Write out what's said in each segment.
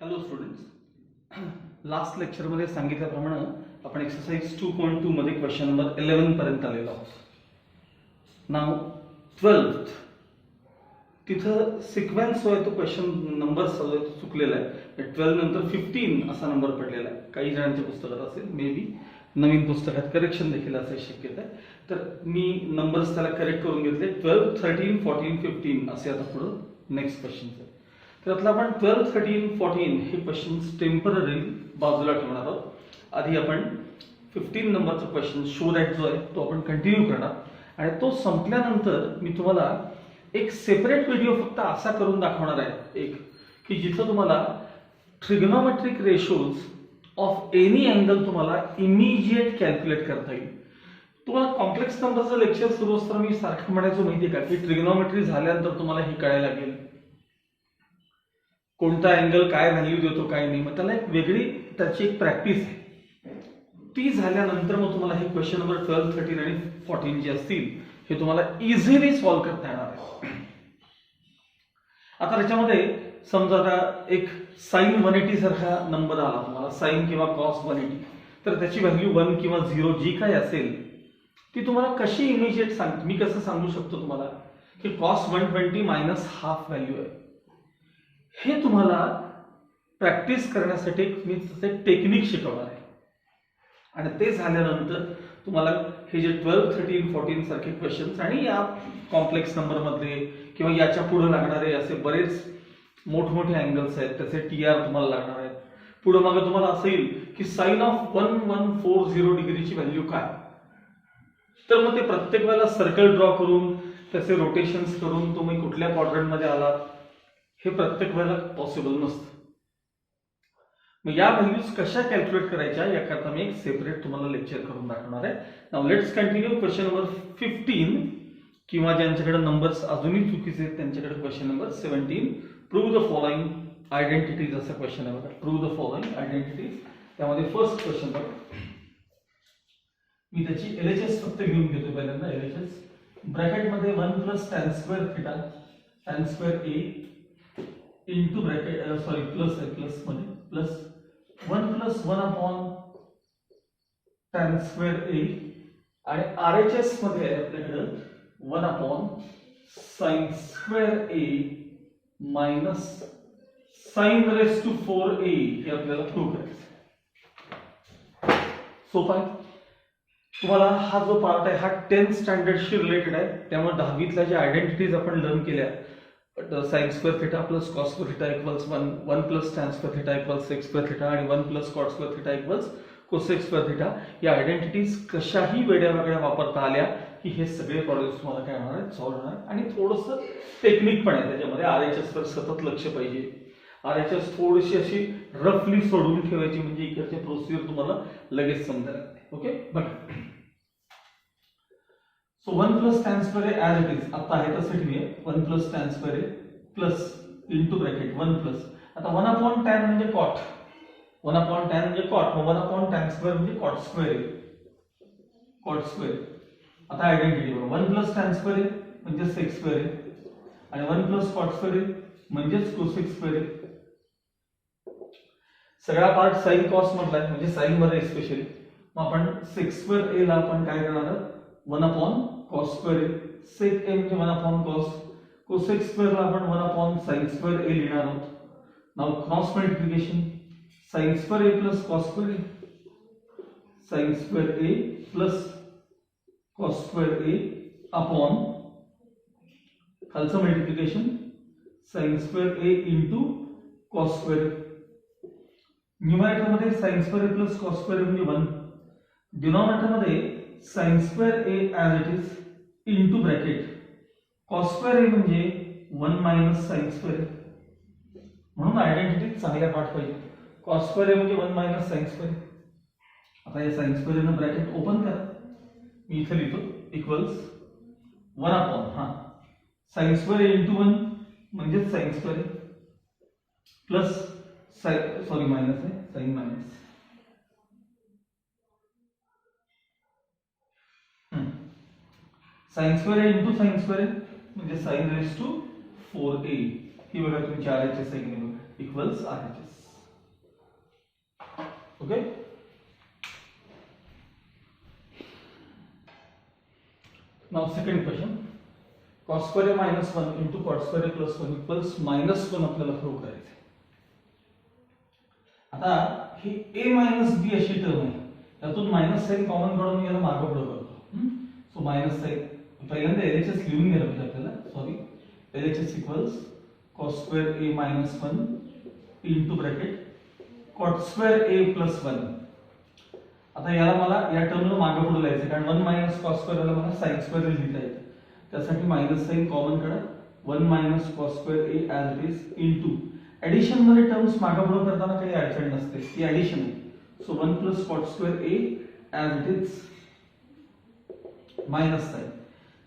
Hello students, last लेक्चरमध्ये सांगितल्याप्रमाणे आपण एक्सरसाइज 2.2 मध्ये क्वेश्चन नंबर 11 पर्यंत आलेलो आहोत. नाव 12th तिथं सिक्वेन्स जो आहे तो क्वेश्चन नंबर चुकलेला आहे. 12 नंतर 15 असा नंबर पडलेला आहे. काही जणांच्या पुस्तकात असेल, मे बी नवीन पुस्तकात करेक्शन देखील असायची शक्यता आहे. तर मी नंबर्स त्याला करेक्ट करून घेतले. 12, 13, 14, 15 असे आता पुढं नेक्स्ट क्वेश्चन आहे. तर आता आपण 12, 13, 14 हे क्वेश्चन्स टेम्पररी बाजूला ठेवणार आहोत. आधी आपण 15 नंबरचा क्वेश्चन शो दॅट जो आहे तो आपण कंटिन्यू करणार आणि तो संपल्यानंतर मी तुम्हाला एक सेपरेट व्हिडिओ फक्त असा करून दाखवणार आहे, एक की जिथं तुम्हाला trigonometric ratios of any angle तुम्हाला इमिजिएट कॅल्क्युलेट करता येईल. तुम्हाला कॉम्प्लेक्स नंबरचं लेक्चर सुरू असताना मी सारखं म्हणायचो माहिती आहे का, की ट्रिग्नोमेट्री झाल्यानंतर तुम्हाला हे कळायला लागेल कोणता अँगल काय व्हॅल्यू देतो काय नाही. मग त्याला एक वेगळी त्याची एक प्रॅक्टिस आहे. ती झाल्यानंतर मग तुम्हाला हे क्वेश्चन नंबर 12, 13 आणि 14 जे असतील हे तुम्हाला इझिली सॉल्व्ह करता येणार आहे. आता त्याच्यामध्ये समजा आता एक साइन 180 सारखा नंबर आला तुम्हाला, साइन किंवा कॉस 180, तर त्याची व्हॅल्यू 1 किंवा 0 जी काय असेल ती तुम्हाला कशी इमिजिएट सांग, मी कसं सांगू शकतो तुम्हाला की कॉस 120 मायनस हाफ व्हॅल्यू आहे. हे तुम्हाला प्रॅक्टिस करण्यासाठी मी टेक्निक शिकवणार आहे आणि ते झाल्यानंतर तुम्हाला हे जे 12, 13, 14 सारखे क्वेश्चन्स आणि या कॉम्प्लेक्स नंबरमध्ये किंवा याच्या पुढे लागणारे असे बरेच मोठमोठे अँगल्स आहेत, त्याचे TR तुम्हाला लागणार आहेत. पुढे मागे तुम्हाला असं येईल की साइन ऑफ 1140 डिग्रीची व्हॅल्यू काय, तर मग ते प्रत्येक वेळेला सर्कल ड्रॉ करून त्याचे रोटेशन्स करून तुम्ही कुठल्या क्वाड्रंटमध्ये आलात हे प्रत्येक वेळेला पॉसिबल नसतं. मग या व्हॅल्यूज कशा कॅल्क्युलेट करायच्या याकरता मी एक सेपरेट तुम्हाला लेक्चर करून दाखवणार आहे. Now let's continue question number 15 किंवा ज्यांच्याकडे नंबर्स अजूनही चुकीचे आहेत त्यांच्याकडे question number 17. Prove the following identities असा क्वेश्चन आहे बघा. Prove the following identities. त्यामध्ये फर्स्ट क्वेश्चन बघा, मी त्याची LHS फक्त घेऊन घेतो पहिल्यांदा. LHS ब्रॅकेटमध्ये 1 plus tan square theta tan square a into bracket sorry plus आहे, प्लस मध्ये plus 1 plus 1 upon tan square a आणि RHS मध्ये आहे आपल्याकडे 1 upon sine square a minus sine raise to 4a हे आपल्याला प्रूव्ह करायचं. सोपा आहे. तुम्हाला हा जो पार्ट आहे हा 10th स्टँडर्डशी रिलेटेड आहे, त्यामुळे 10वीतल्या ज्या आयडेंटिटीज आपण लर्न केल्या sine square theta plus cos square theta equals 1 plus tan square theta equals sec square theta आणि 1 plus cot square theta equals cosec square theta, या आयडेंटिटीज कशाही वेगळ्या वेगळ्या वापरता आल्या की हे सगळे प्रॉब्लेम्स तुम्हाला काय होणार आहेत, सॉल्व्ह होणार. आणि थोडंसं टेक्निक पण आहे त्याच्यामध्ये. RHS वर सतत लक्ष पाहिजे. RHS थोडीशी अशी रफली सोडून ठेवायची म्हणजे इकडचे प्रोसिजर तुम्हाला लगेच समजायला लागते. ओके बघा. So 1 plus tan square a as it is आता आहे तसं ठेवूया. 1 plus tan square a plus into bracket 1 plus आता 1 अपॉन टॅन म्हणजे कॉट, 1 अपॉन टॅन म्हणजे कॉट, मग 1 अपॉन टॅन स्क्वेअर म्हणजे cot square a, cot square. आता आयडेंटिटी बघा, 1 प्लस टॅन स्क्वेअर ए म्हणजे सेक स्क्वेअर ए आणि 1 प्लस कॉट स्क्वेअर ए म्हणजेच कोसेक स्क्वेअर ए. सगळा पार्ट साइन कॉस मधला आहे म्हणजे साइन मध्ये स्पेशली. मग आपण सेक स्क्वेअर ए ला आपण काय करणार आहोत, 1 अपॉन कॉस स्क्वेअर ए, सेक ए म्हणजे 1 अपॉन कॉस, कोसेक स्क्वेअर ला आपण 1 अपॉन साइन स्क्वेअर ए लिहिणार आहोत. Now cross multiplication sine square a plus cos square a, sine square a plus cos square a upon खालचं multiplication sine square a into cos square a. Numerator मध्ये sine square a plus cos square a म्हणजे 1, denominator मध्ये sine square a as it is into bracket cos square a म्हणजे 1 minus sign square ए. म्हणून identity चांगल्या पाठ पाहिजे. Cos square a म्हणजे 1 minus sign square ए. आता या साइन स्क्वेअर एनं ब्रॅकेट ओपन करा, मी इथे लिहितो equals 1 upon sine square a into 1 म्हणजेच sign square a plus sorry minus आहे sign minus sign square a into sine square a म्हणजे साइन रेस टू 4a. ही बघा तुमची RHS आहे की नाही बघा, equals RHS. Okay. Now second question. Cos square a minus 1 into cot square a plus 1 equals minus 1 आपल्याला prove करायचे. आता ही a मायनस b अशी टर्म आहे, त्यातून मायनस साइन कॉमन काढून मी याला मागे पुढे करतो. सो मायनस साइन पहिल्यांदा LHS लिहून घ्यायला पाहिजे आपल्याला. Sorry, LHS equals cos square a minus 1 into bracket cot square a plus 1. आता याला मला या टर्मला मागे पुढे लिहायचं कारण 1 मायनस cos square ला मला sin square लिहिता येतं. त्यासाठी मायनस साइन कॉमन काढा. 1 minus cos square a as it is into addition मध्ये टर्म्स मागे पुढे करताना काही अडचण नसते, ती एडिशन आहे. So 1 plus cot square a as it is minus sine.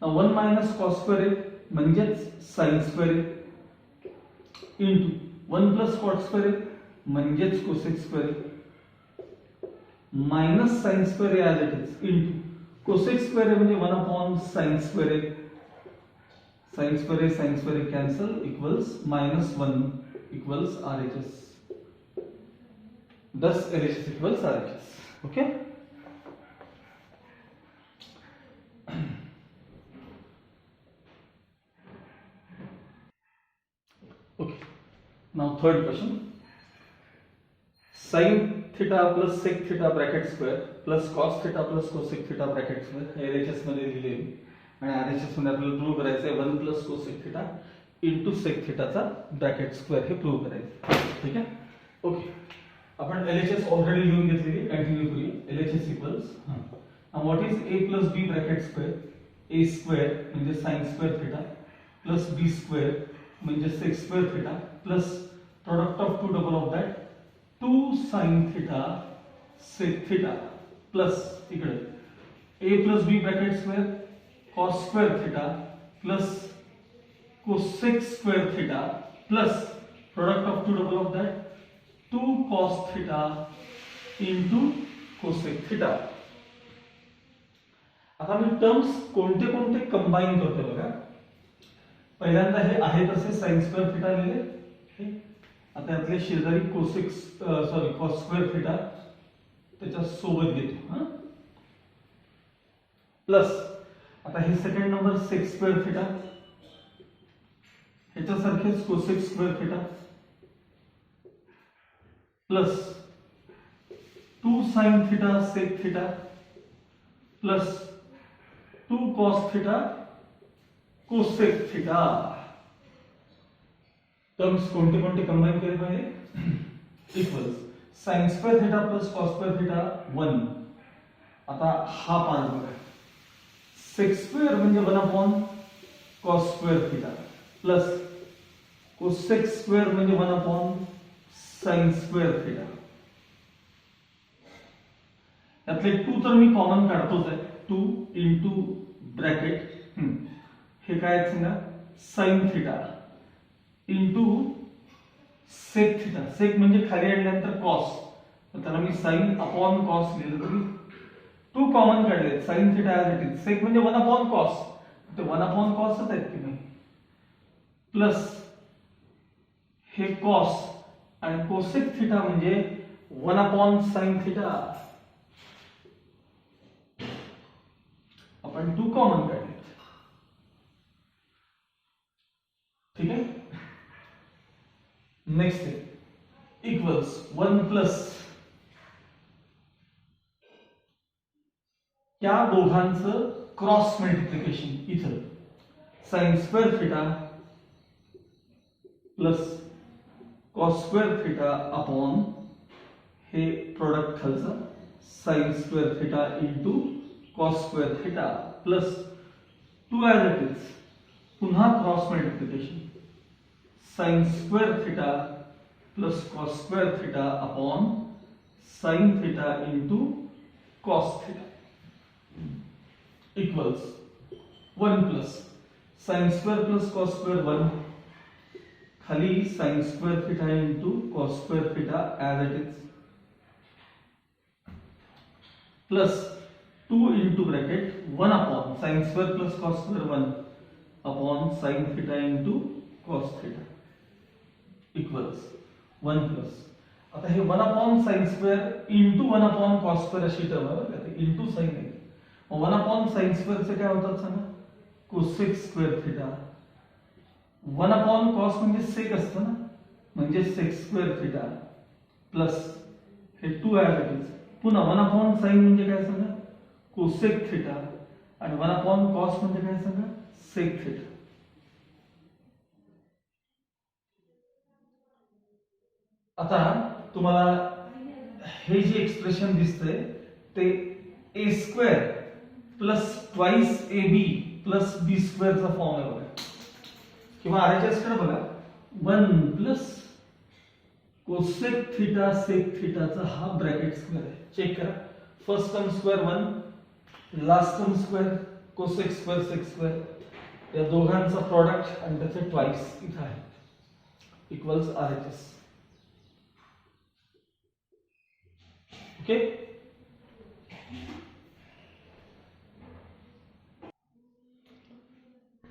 1 minus cos square a म्हणजेच sin square a into 1 plus cot square a म्हणजेच cosec square a minus sin square a as it is into cosec square a म्हणजे 1 upon sin square a. sin square a cancel equals minus 1 equals RHS. Thus LHS equals RHS. Okay. Okay. Now third question. Sin theta plus sec theta bracket square plus cos theta plus cosec theta bracket square LHS मध्ये लिहिले आणि RHS मध्ये आपल्याला prove करायचं आहे 1 plus cosec theta into sec theta चा bracket square हे prove करायचं. ठीक आहे. ओके, आपण LHS ऑलरेडी लिहून घेतलेली, कंटिन्यू करूया. LHS equals what is a plus b bracket square. a square म्हणजे sin square theta plus b square म्हणजे sec square theta plus product of two double of that 2 sin theta sec theta plus इकडे a plus b bracket square cos square theta plus cosec square theta plus product of two double of that 2 cos theta into cosec theta. आता मी terms कोणते कोणते combine करतो बघा. पहिल्यांदा हे आहे तसे sin square theta लिहिले. आता यातले शेजारी cosec cos square theta त्याच्या सोबत घेतो. प्लस आता हे second number sec square theta ह्याच्यासारखेच cosec square theta plus 2 sin theta sec theta plus 2 cos theta cosec theta. Terms कोणते कोणते कंबाईन केले पाहिजे. Equals sin square theta plus cos square theta 1. आता हा पार्ट बघा. sec square म्हणजे 1 upon cos square theta plus cosec square म्हणजे 1 upon sin square theta. यातले 2 तर मी कॉमन काढतोच आहे. 2 into ब्रॅकेट हे काय आहे सांगा sin theta into sec theta. sec म्हणजे खाली आणल्यानंतर cos, तर त्याला मी sin upon cos लिहिलं तरी 2 कॉमन काढले. sin theta as it is sec म्हणजे 1 upon cos, ते 1 upon cos च आहेत की नाही. प्लस हे cos आणि cosec theta म्हणजे 1 upon sin theta. आपण 2 कॉमन काढले. ठीक आहे. नेक्स्ट आहे इक्वल्स 1 प्लस या दोघांचं क्रॉस मल्टिप्लिकेशन. इथं sin square theta plus cos square theta upon हे प्रोडक्ट खालचं sin square theta into cos square theta plus 2 as it is पुन्हा cross multiplication sin square theta plus cos square theta upon sin theta into cos theta equals 1 plus sin square plus cos square 1 खाली sin square theta into cos square theta as it is plus 2 into bracket 1 upon sin square plus cos square 1 upon sin theta into cos theta equals 1 plus. आता हे 1/sin² into 1/cos² अशी term आहे बरं का, into sine आहे. मग 1/sin² चे काय होतात सांगा, cos² θ. 1/cos म्हणजे सेक असतं ना, म्हणजे sec² θ प्लस हे 2 ॲज इट इज. पुन्हा 1/sin म्हणजे काय सांगा, cosec θ. आणि 1/cos म्हणजे काय सांगा, sec θ. आता तुम्हाला हे जे एक्सप्रेशन दिसतंय ते a² plus twice ab plus b² चा फॉर्म आहे बघा. किंवा RHS कडे बघा, 1 प्लस कोसेक थीटा सेक थीटाचा हा ब्रॅकेट स्क्वेअर आहे. चेक करा, first term square 1, last term square cosec square sec square, या दोघांचा प्रॉडक्ट आणि त्याचे ट्वाइस इथं आहे, equals RHS. Okay.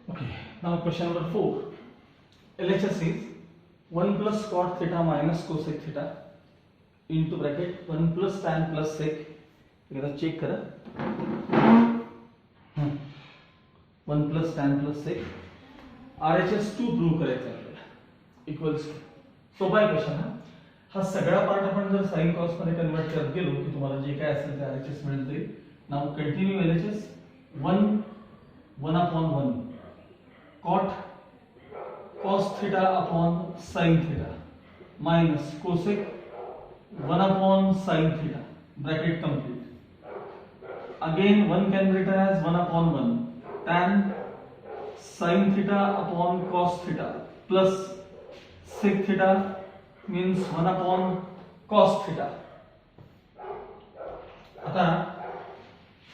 Okay, now question number 4. LHS is 1 plus cot theta minus cosec theta into bracket 1 plus tan plus sec. एकदा check करा, 1 plus tan plus sec. RHS 2 prove करायचं आपल्याला, इक्वल्स सोपा आहे क्वेश्चन हा सगळा पार्ट आपण जर साइन कॉस मध्ये कन्वर्ट करत गेलो की तुम्हाला जे काय असेल ते RHS मिळून जाईल. Now continue LHS 1/1 cot cos theta upon sin theta minus cosec 1/sin theta bracket complete. Again 1 can be written as 1/1 tan sin theta upon cos theta plus sec theta means 1/cos theta. आता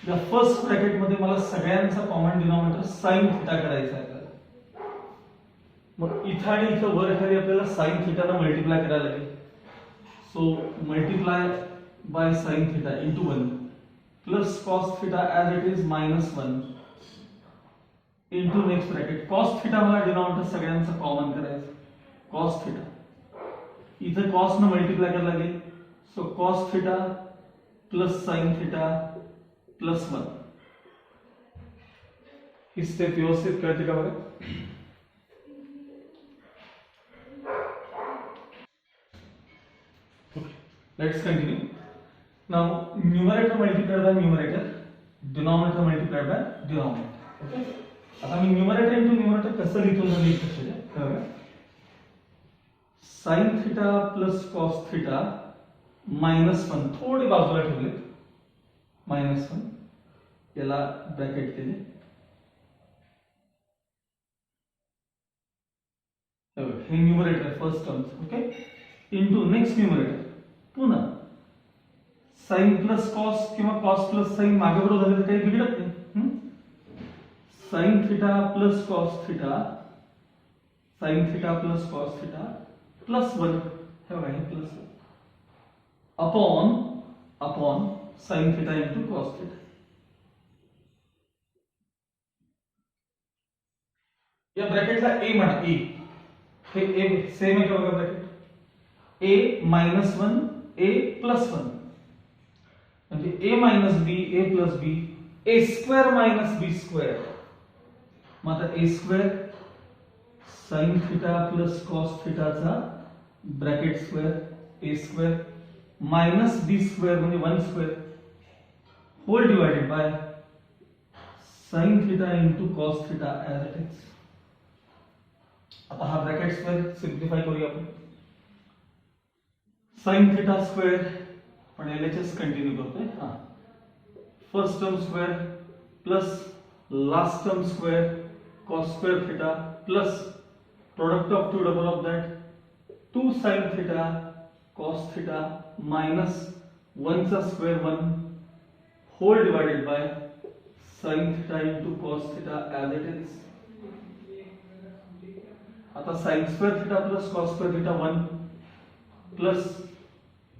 या first bracket मध्ये मला सगळ्यांचा common denominator sin theta करायचा आहे. मग इथं आणि इथं वर खाली आपल्याला sin थीटा ने मल्टिप्लाय करायला लागेल. So multiply by sin theta into 1 plus cos theta as it is -1 into next bracket cos theta मला डिनॉमिनेटर सगळ्यांचा कॉमन करायचं, cos थीटा इथं cos ने मल्टिप्लाय करायला लागेल. So cos theta plus sin theta plus 1. ही step व्यवस्थित कळते का बघा. Let's continue. Now numerator multiplied by numerator, denominator multiplied by denominator. Okay. आता मी numerator into numerator कसं लिहितो ना लिहित असेल तर sin theta plus cos theta -1 थोडे बाजूला ठेवले, -1 याला ब्रॅकेट केले. हे numerator first term. Okay. Into next numerator पुन्हा साइन प्लस कॉस किंवा कॉस प्लस साइन मागे बरोबर झाले तर काही बिघडत नाही. Sine theta plus cos theta, sine theta plus cos theta plus 1 हे बघा, हे plus upon sine theta into cos theta. या ब्रॅकेटला ए म्हणा, ए हे ए सेम आहे का बघा ब्रॅकेट. a -1 a plus 1 म्हणजे a minus b a plus b a square minus b square. मग आता a² sin theta plus cos theta चा bracket square a² minus b² म्हणजे 1² whole divided by sin theta into cos theta as it is. आता हा bracket square simplify करूया आपण. sin theta square पण LHS continue करतोय. First term square plus last term square cos square theta plus product of 2 double of that 2 sin theta cos theta minus 1 चा square 1 whole divided by sin theta into cos theta as it is. आता sin square theta plus cos square theta 1 plus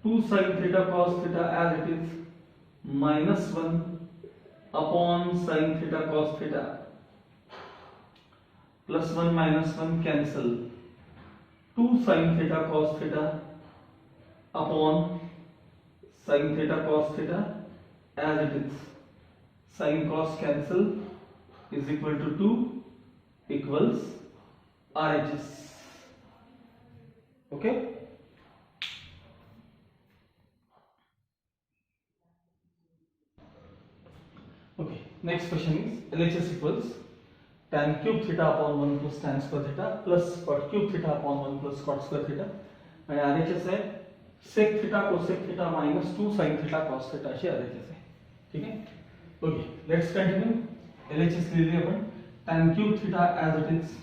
2 sin theta cos theta as it is -1 upon sin theta cos theta plus 1 -1 cancel 2 sin theta cos theta upon sin theta cos theta as it is. Sin cos cancel is equal to 2 equals RHS. Okay. Okay. Next question is LHS equals tan cube theta upon 1 plus tan square theta plus cot cube theta upon 1 plus cot square theta. आणि RHS आहे sec theta cosec theta minus 2 sin theta cos theta अशी RHS आहे. ठीक आहे. Okay, let's continue. LHS लिहिली आपण tan cube theta as it is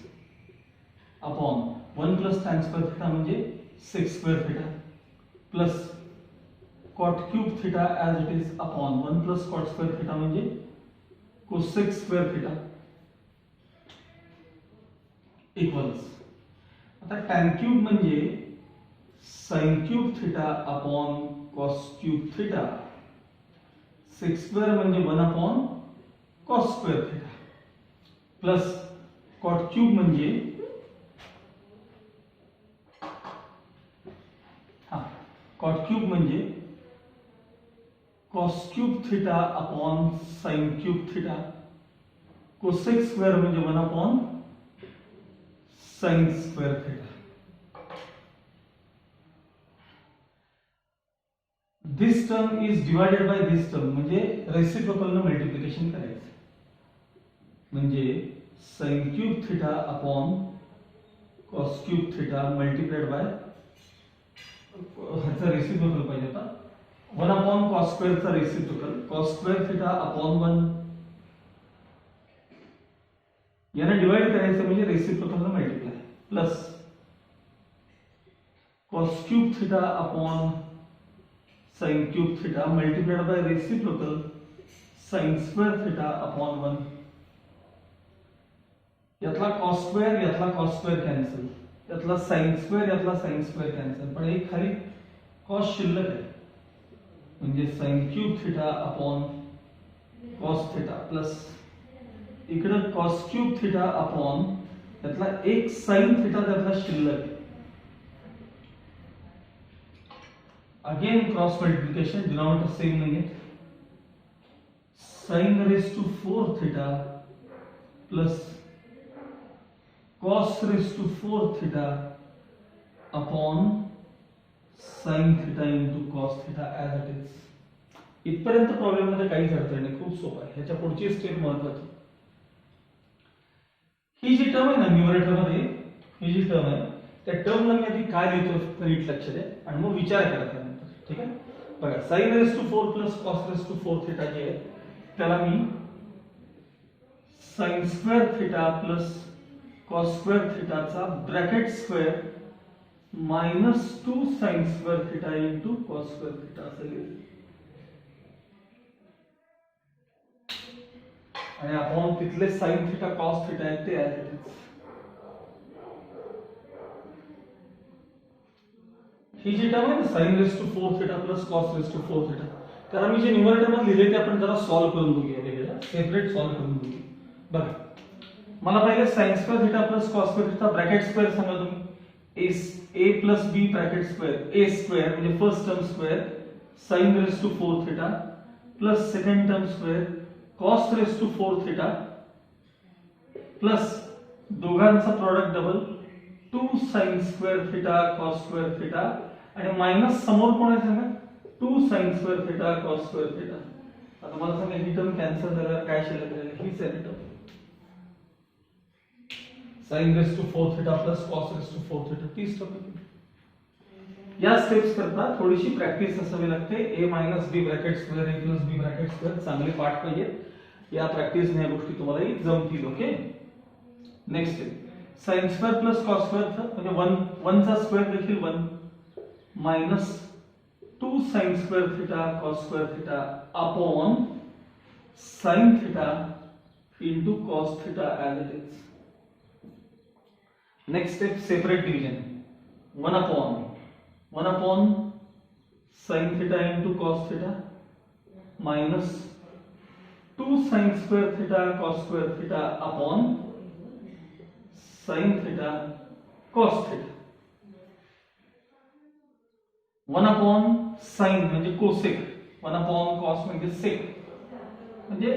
upon 1 plus tan square theta म्हणजे sec square theta plus cot cube theta as it is upon 1 plus cot square theta म्हणजे cosec square theta equals. आता tan cube म्हणजे sin cube theta upon cos cube theta, sec square म्हणजे 1 upon cos square theta plus cot cube म्हणजे cot cube म्हणजे cos cube theta upon sin cube theta, cosec square म्हणजे 1 upon sin square theta. This term is divided by this term म्हणजे reciprocal ने multiplication करायचं. म्हणजे sin cube theta upon cos cube theta multiplied by ह्याचा reciprocal पाहिजे होता 1 upon cos square चा reciprocal cos square theta upon 1 याला divide करायचं म्हणजे रेसिप्रोकल ने multiply plus cos cube theta upon sin cube theta multiplied by reciprocal sin square theta upon 1. यातला cos square cancel, यातला sin square कॅन्सल, पण एक खाली cos शिल्लक आहे म्हणजे sin cube theta upon cos theta plus इकडे cos cube theta upon यातला एक sin theta त्यातला शिल्लक आहे. Again cross multiplication, denominator same नहीं है. Sin raised to 4 theta plus cos raised to 4 theta upon sin theta into cos theta as it is. इथपर्यंत problem मध्ये काहीच अडचण नाही, खूप सोपं आहे. ह्याच्या पुढची स्टेप महत्त्वाची. ही जी टर्म आहे ना न्यूमरेटर मध्ये, ही जी टर्म आहे त्या टर्मला मी आधी काय लिहितो नीट लक्ष द्या आणि मग विचार करा. ठीक आहे, बघा sin raised to 4 plus cos raised to 4 theta जे आहे त्याला मी sin square theta plus cos square theta चा bracket square minus 2 sin square theta into cos square theta असं लिहितो. आणि आपण तिथले sin theta cos theta आहे ते as it is. ही जी टर्म आहे ना sin raised to 4 theta plus cos raised to 4 theta, तर आम्ही जे न्यूमरेटर मध्ये लिहिले ते आपण जरा सॉल्व करून बघूया, वेगळा सेपरेट सॉल्व करून बघूया. बघा मला पहिले sin square theta plus cos square theta bracket square सांगा तुम्ही. a plus b bracket square a square म्हणजे first term square sin raised to 4 theta plus second term square cos raised to 4 theta प्लस दोघांचा product double 2 sin square theta cos square theta आणि minus समोर कोण आहे सांगा 2 sin square theta cos square theta. आता मला सांगा ही टर्म कॅन्सल झाल्यावर काय शिल्लक राहील? हीच आहे term sin raised to 4 theta plus cos raised to 4 theta. तीच टर्म. या स्टेप्स करता थोडीशी प्रॅक्टिस असावी लागते. a minus b bracket square a plus b bracket square चांगले पाठ पाहिजे. या प्रॅक्टिसने या गोष्टी तुम्हाला जमतील. Okay, next step sin square plus cos square म्हणजे 1 चा स्क्वेअर देखील 1 minus 2 sin square theta cos square theta upon sin theta into cos theta as it is. Next step separate division. 1 upon sin theta into cos theta minus 2 sin square theta cos square theta upon sin theta cos theta. 1 upon sign म्हणजे cosec, 1 upon cos म्हणजे सेक, म्हणजे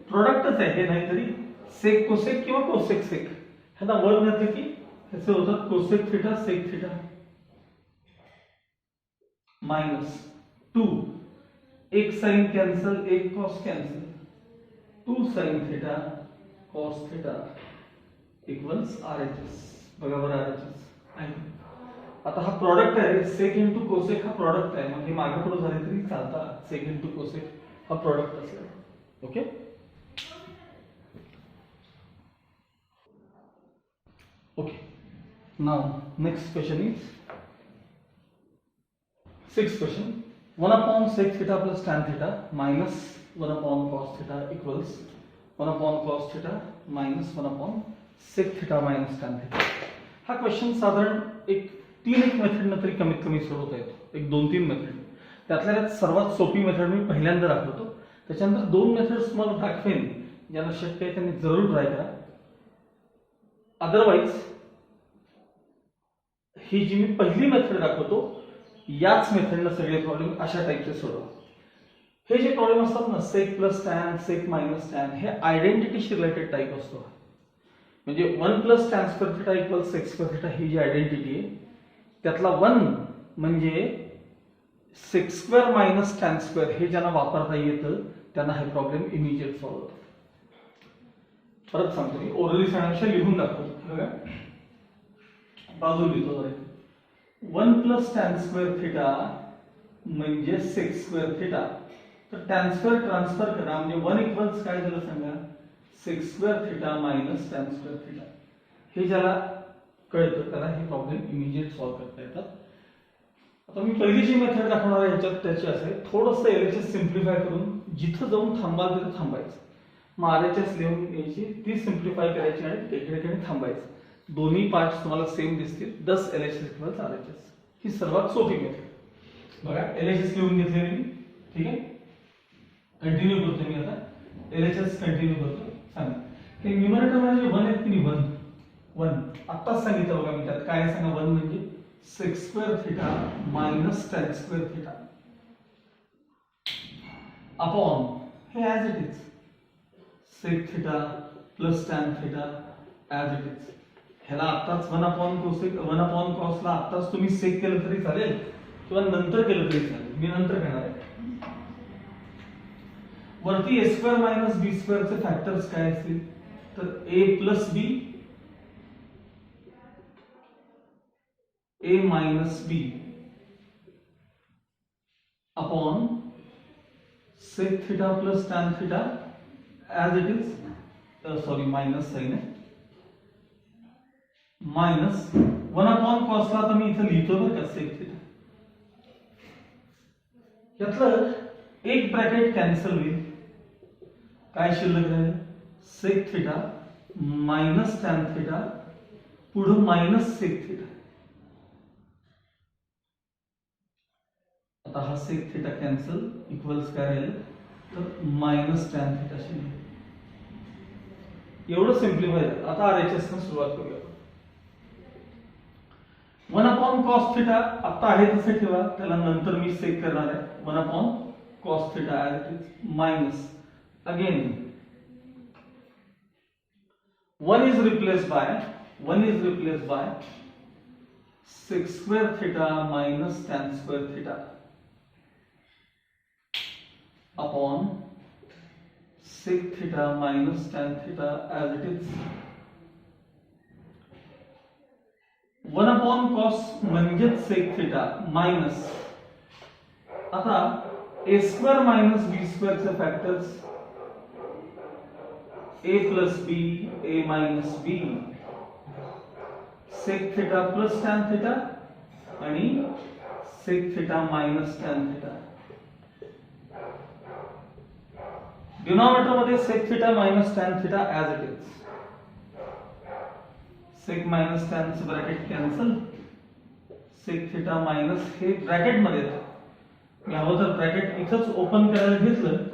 प्रोडक्टच आहे हे, नाहीतरी सेक cosec किंवा cosec सेक. ह्याला वर घातलं की ह्याचे होतात cosec theta sec theta minus 2, एक साइन कॅन्सल एक cos cancel, 2 sine theta cos theta equals RHS. बघा बरं RHS आहे. आता हा प्रॉडक्ट आहे, सेक इंटू कोसेक हा प्रॉडक्ट आहे, मग हे मागे पुढे झाले तरी चालतात. सेक इंटू कोसेक हा प्रॉडक्ट असेल. Okay. Okay. Now next question is sixth question. 1 upon sec theta plus tan theta minus 1 upon cos theta equals 1 upon cos theta minus 1 upon sec theta minus tan theta. हा question साधारण एक method तरी कमीत कमी सोडवता येतो. एक 2-3 method. त्यातल्या सर्वात सोपी मेथड मी पहिल्यांदा दाखवतो. त्याच्यानंतर 2 मेथड्स मला दाखवेन ज्यांना शक्य आहे त्यांनी जरूर ट्राय करा. अदरवाइज ही जी मी पहिली मेथड दाखवतो याच मेथडनं सगळे प्रॉब्लेम अशा टाइपचे सोडवा. हे जे प्रॉब्लेम असतात ना, sec plus tan sec minus tan, हे आयडेंटिटीशी रिलेटेड टाइप असतो. म्हणजे 1 plus tan square theta equal sec square theta ही जी आयडेंटिटी आहे त्यातला 1 म्हणजे sec square minus tan square हे ज्यांना वापरता येतं त्यांना हे प्रॉब्लेम इमिजिएट सॉल्व्ह होतो. परत सांगतो मी, ओरली सांगण्यापेक्षा लिहून दाखवतो. बघा बाजू लिहितो. 1 प्लस टॅन स्क्वेअर थिटा म्हणजे सेक स्क्वेअर थिटा, तर टॅन स्क्वेअर ट्रान्सफर करा म्हणजे 1 इक्वल्स काय झालं सांगा, sec square theta minus tan square theta. हे ज्याला कळतं त्याला हे प्रॉब्लेम इमिजिएट सॉल्व्ह करता येतात. आता मी पहिली जी मेथड दाखवणार आहे ह्याच्यात त्याची असेल थोडंसं LHS सिम्प्लिफाय करून जिथं जाऊन थांबाल तिथं थांबायचं. मग RHS लिहून यायची, ती सिम्प्लिफाय करायची आणि इकडे थांबायचं. दोन्ही पार्ट्स तुम्हाला सेम दिसतील. 10 LHS इक्वल्स RHS. ही सर्वात सोपी मेथड. बघा LHS लिहून घेतले मी. ठीक आहे, कंटिन्यू करतो मी आता. LHS कंटिन्यू करतो. सांगा हे न्यूमरेटर म्हणजे 1 आहे की 1 आत्ताच सांगितलं बघा मी. त्यात काय सांगा, 1 म्हणजे sec square theta minus tan square theta upon हे as it is sec theta plus tan theta as it is. ह्याला आत्ताच 1 अपॉन कोसेक 1 अपॉन कॉसला आत्ताच तुम्ही सेक केलं तरी चालेल किंवा नंतर केलं तरी चालेल. मी नंतर करणार आहे. वरती a स्क्वेअर मायनस बी स्क्वेअरचे फॅक्टर्स काय असतील तर a plus B, a minus b upon sec theta plus tan theta as it is. Sorry minus sine आहे. मायनस 1 अपॉन कॉसला आता मी इथं लिहितो बरं का सेक थिटा. यातलं एक ब्रॅकेट कॅन्सल होईल. काय शिल्लक राहील, sec theta minus tan theta पुढे मायनस सेक थिटा. आता हा सेक थिटा कॅन्सल इक्वल्स काय राहील तर मायनस टॅन थिटा शिल्लक. एवढं सिम्प्लिफाय झालं. आता RHS ने सुरुवात करूया. 1 अपॉन कॉस थिटा आता आहे तसे ठेवा, त्याला नंतर मी सेक करणार आहे. 1 upon cos theta as it is minus again 1 is replaced by sec square theta minus tan square theta upon sec theta minus tan theta as it is. 1 upon cos म्हणजेच sec theta minus आता a square minus b square चे factors a plus b, a minus b, sec theta plus tan theta आणि sec theta minus tan theta. Denominator मध्ये sec theta minus tan theta as it is. sec minus tan चे bracket cancel, sec theta minus हे bracket मध्ये येतं. मी हवं तर bracket इथंच open करायला घेतलं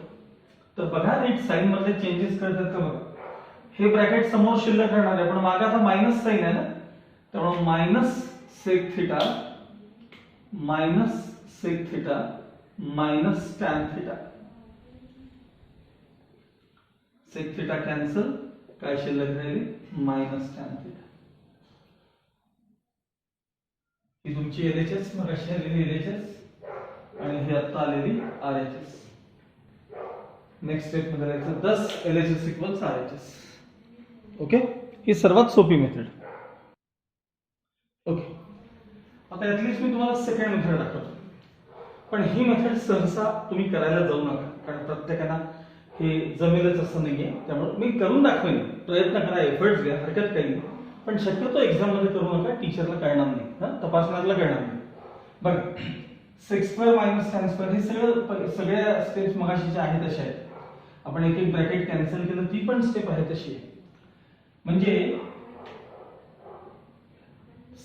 तर बघा नीट साइन मध्ये चेंजेस करतात का बघा. हे ब्रॅकेट समोर शिल्लक राहणार आहे पण मागे आता मायनस साइन आहे ना, त्यामुळे minus sec theta minus sec theta minus tan theta. Sec theta cancel, काय शिल्लक राहिली मायनस टॅन थिटा. ही तुमची एलएचएस, मग अशी आलेली एलएचएस आणि ही आता आलेली आरएचएस. नेक्स्ट स्टेप मध्ये जायचं 10 एलएचएस इक्वल्स आरएचएस. ओके, ही सर्वात सोपी मेथड. ओके, आता ऍटलीस्ट मी तुम्हाला सेकंड मेथड दाखवतो. पण ही मेथड सहसा तुम्ही करायला जाऊ नका, कारण प्रत्येकाला हे जमेलच असं नाहीये. त्यामुळे मी करून दाखवेन, प्रयत्न करा, एफर्ट्स घ्या, हरकत काही नाही. पण शक्यतो एक्झाम मध्ये करू नका, टीचरला कळणार नाही, तपासणाऱ्याला कळणार नाही. बघा, sec square minus tan square हे सगळ्या स्टेप्स मगाशीच्या आहेत तशा आहेत. आपण एक एक ब्रॅकेट कॅन्सल केलं, ती पण स्टेप आहे तशी आहे. म्हणजे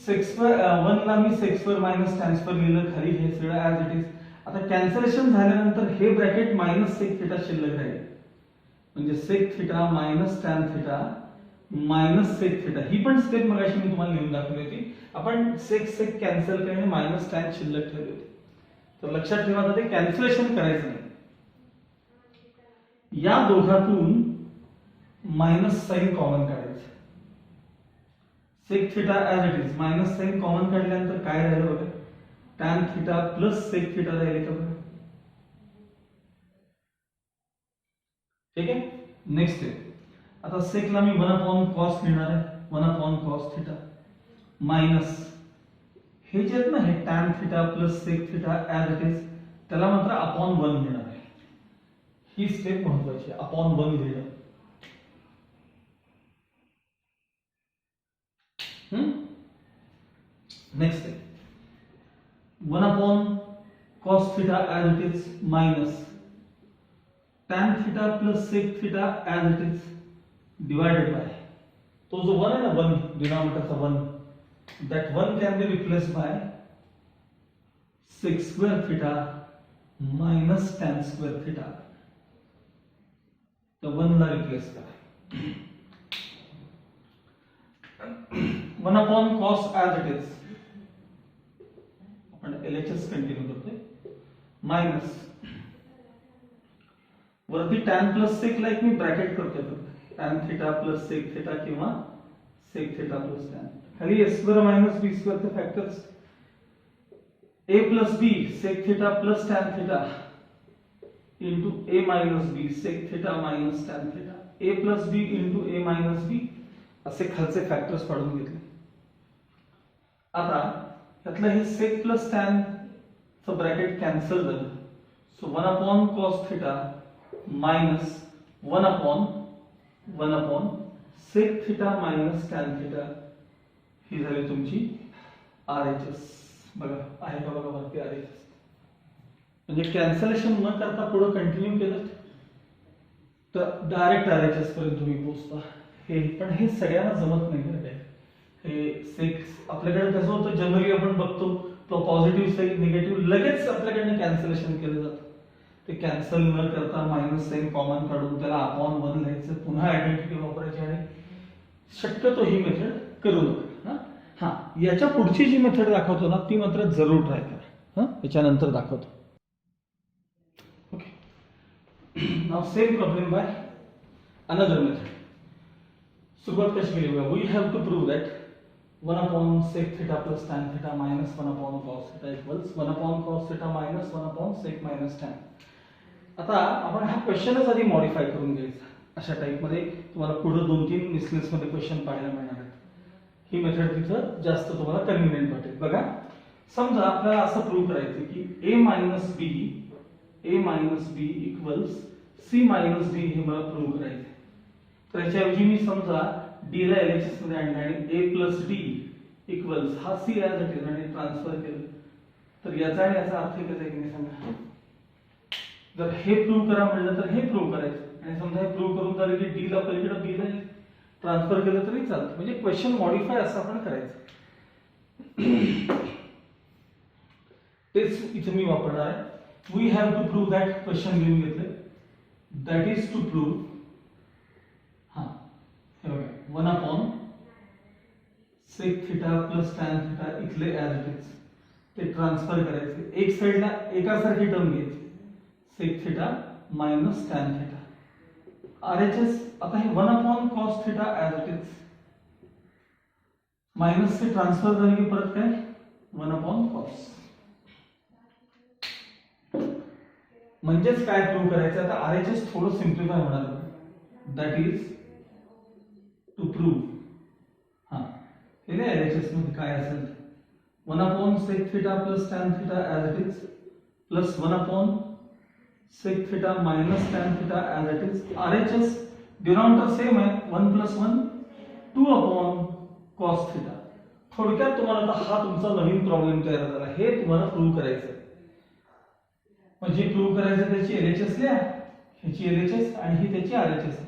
सेक स्क्वेअर 1 ला मी sec square minus tan square लिहिलं खाली, हे सगळं ऍज इट इज. आता कॅन्सलेशन झाल्यानंतर हे ब्रॅकेट मायनस सेक थिटा शिल्लक राहील. म्हणजे sec theta minus tan theta minus sec theta. ही पण स्टेप मगाशी मी तुम्हाला लिहून दाखवली होती. आपण सेक सेक कॅन्सल केल्याने मायनस टॅन शिल्लक ठेवली होती. तर लक्षात ठेवा, आता ते कॅन्सलेशन करायचं नाही. या दोघातून मायनस साइन कॉमन काढायचं. Sec theta as it is, minus sine common काढल्यानंतर काय राहिलं बघा, tan theta plus sec theta राहिले का बघा. ठीक आहे. नेक्स्ट स्टेप, आता सेकला मी 1 कॉस लिहिणार आहे. 1 कॉस थिटा मायनस हे जे आहेत ना, हे tan theta plus sec theta as it is, त्याला मात्र अपॉन 1 लिहिणार आहे. ही स्टेप महत्वाची आहे, अपॉन 1 लिहिणं. Next step, 1 cos theta as it is minus tan theta plus sec theta as it is divided by, तो जो 1 है ना, 1 डिनोमिनेटर का 1, that 1 can be replaced by sec square theta minus tan square theta. तो 1 ला replace करा. 1 cos as it is, आपण LHS continue करतोय, मायनस वरती टॅन प्लस सेक ला एक मी ब्रॅकेट करतोय, tan theta plus sec theta किंवा सेक थिटा प्लस टॅन. खाली a square minus b square चे factors, a plus b sec theta plus tan theta into a minus b sec theta minus tan theta, a plus b into a minus b, असे खालचे factors पाडून घेतले. आता यातलं हे sec plus tan चं bracket cancel झालं. So 1 cos theta minus 1 sec theta minus tan theta, ही झाली तुमची RHS. बघा आहे का बघा वरती RHS. म्हणजे कॅन्सलेशन न करता पुढे कंटिन्यू केलं तर डायरेक्ट RHS पर्यंत तुम्ही पोहोचता. हे पण हे सगळ्यांना जमत नाही बरं काय. हे सेक आपल्याकडे कसं होतं, जनरली आपण बघतो तो पॉझिटिव्ह साईड निगेटिव्ह लगेच आपल्याकडनं कॅन्सलेशन केलं जातं. ते कॅन्सल न करता मायनस साइन कॉमन काढून त्याला अपॉन 1 लिहायचं, पुन्हा आयडेंटिटी वापरायची, आणि शक्यतो ही मेथड करू नका. हा, याच्या पुढची जी मेथड दाखवतो ना, ती मात्र जरूर ट्राय करा. याच्यानंतर दाखवतो. Okay, now same problem by another method. सुरुवात कशी केली बघा. We have to prove that 1 sec theta plus tan theta minus 1 cos theta equals 1 cos theta minus 1 sec minus tan. आता आपण हा क्वेश्चनच आधी मॉडिफाय करून घ्यायचा. अशा टाइप मध्ये तुम्हाला पुढे 2-3 मिसलेस मध्ये क्वेश्चन पाहायला मिळणार आहेत. ही मेथड तिथं जास्त तुम्हाला कन्व्हिनियंट वाटेल. बघा, समजा आपल्याला असं प्रूव्ह करायचं की a minus b equals c minus d, हे मला प्रूव्ह करायचं. तर याच्याऐवजी मी समजा d ला LHS मध्ये आणलं आणि a plus d equals हा c ऍज इट इज आणि ट्रान्सफर केलं, तर याचा आणि याचा अर्थ एकच आहे की नाही सांगा. जर हे प्रूव्ह करा म्हटलं तर हे प्रूव्ह करायचं, आणि समजा हे प्रूव्ह करून झालं की d ला पलीकडे b ला ट्रान्सफर केलं तरी चालतं. म्हणजे क्वेश्चन मॉडिफाय असं आपण करायचं. तेच इथे मी वापरणार आहे. We have to prove that, question लिहून घेतले, that is to prove 1 sec theta plus tan theta इथले ऍज इट इज, ते ट्रान्सफर करायचे, एक साइडला एकासारखी टर्म घ्यायची, sec theta minus tan theta RHS. आता हे 1/cos theta as it is, minus से ट्रान्सफर झाले की परत काय 1/cos. म्हणजेच काय प्रूव्ह करायचं आता, RHS थोडं सिम्प्लिफाय होणार, दॅट इज टू प्रूव्ह, हा हे नाही RHS मध्ये काय असेल 1/sec theta plus tan theta as it is plus 1/sec theta minus tan theta as it is. RHS denominator same आहे, 1 + 1 2/cos थिटा. थोडक्यात तुम्हाला आता हा तुमचा नवीन प्रॉब्लेम तयार झाला, हे तुम्हाला प्रूव्ह करायचं. म्हणजे प्रूव्ह करायचं त्याची LHS लिहा, ह्याची LHS आणि ही त्याची RHS.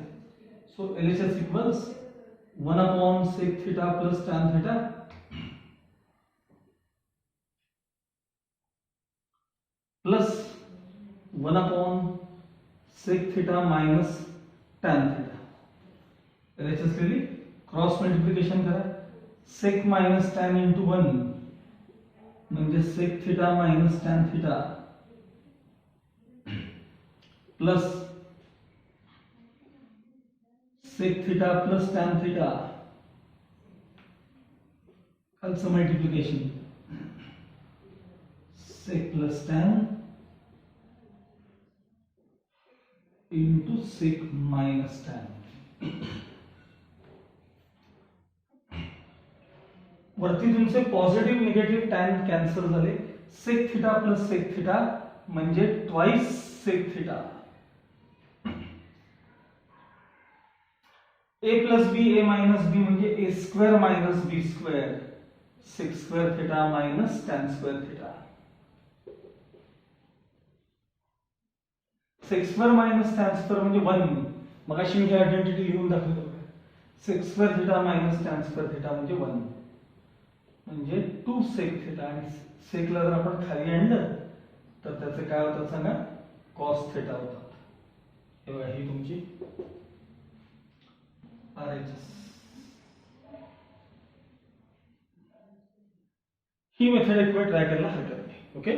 So LHS equals 1/sec theta plus tan theta plus 1/sec theta minus tan theta. LHS लिहिली, क्रॉस मल्टिप्लिकेशन करा, सेक मायनस टॅन इंटू 1 म्हणजे sec theta minus tan theta plus sec theta plus tan theta, खालचं multiplication sec plus tan into sec minus tan. वरती तुमचे positive negative tan cancel झाले, sec theta plus sec theta म्हणजे twice sec theta. a plus B a minus बी म्हणजे a square minus b square, sec square theta minus tan square theta. Sec square minus tan square म्हणजे 1. मग अशी मी identity लिहून दाखवतो, sec square theta minus tan square theta म्हणजे 1 म्हणजे 2 sec theta. आणि सेकला जर आपण खाली आणलं तर त्याचे काय होतात सांगा, कॉस थिटा होतात. हे बघा, ही तुमची RHS. ही मेथड एक वेळ ट्राय करायला हरकत नाही. ओके.